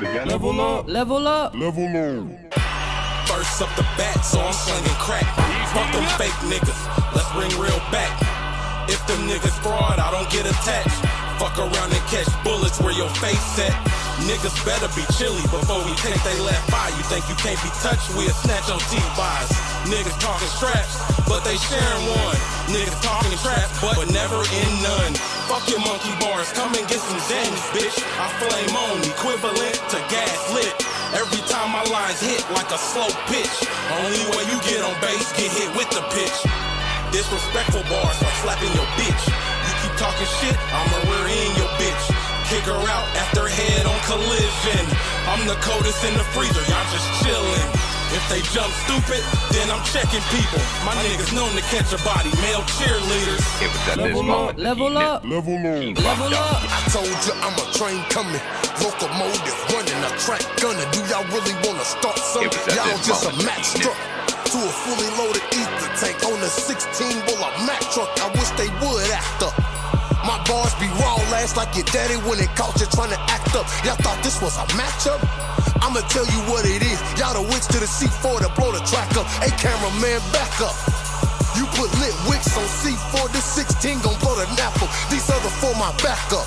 Level up. Level up. Level up. First up the bat, so I'm slinging crack. Fuck them fake niggas, let's bring real back. If them niggas fraud, I don't get attached. Fuck around and catch bullets where your face at. Niggas better be chilly before we take they left by. You think you can't be touched, we'll snatch your T-buys. Niggas talking straps, but they sharing one. Niggas talking traps, but never in none. Fuck your monkey bars, come and get some zings, bitch. I flame on, equivalent to gas lit. Every time my lines hit like a slow pitch. Only way you get on base, get hit with the pitch. Disrespectful bars, I'm slapping your bitch. You keep talking shit, I'ma rear in your bitch. Kick her out after head on collision. I'm the coldest in the freezer, y'all just chillin'. If they jump stupid, then I'm checking people. My niggas known to catch a body, male cheerleaders. It was at this Level moment up. Level up. Level up. Level up. I told you I'm a train coming, locomotive running, a track gunner. Do y'all really wanna start something? Y'all just a match truck to a fully loaded ether tank on a 16 bull a Mack truck. I wish they would act up. My bars be raw, last like your daddy when it caught you trying to act up. Y'all thought this was a matchup? I'ma tell you what it is. Y'all the wicks to the C4 to blow the track up. Hey, cameraman, back up. You put lit wicks on C4, this 16 gon' blow the napple. These other four my backup.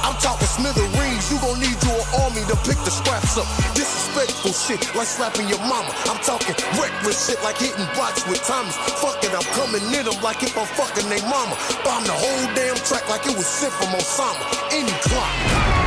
I'm talking smithereens, you gon' need your army to pick the scraps up. Disrespectful shit like slapping your mama. I'm talking reckless shit like hitting blocks with Thomas. Fuck it, I'm coming in them like if I'm fucking they mama. Bomb the whole damn track like it was sent from Osama. Any clock.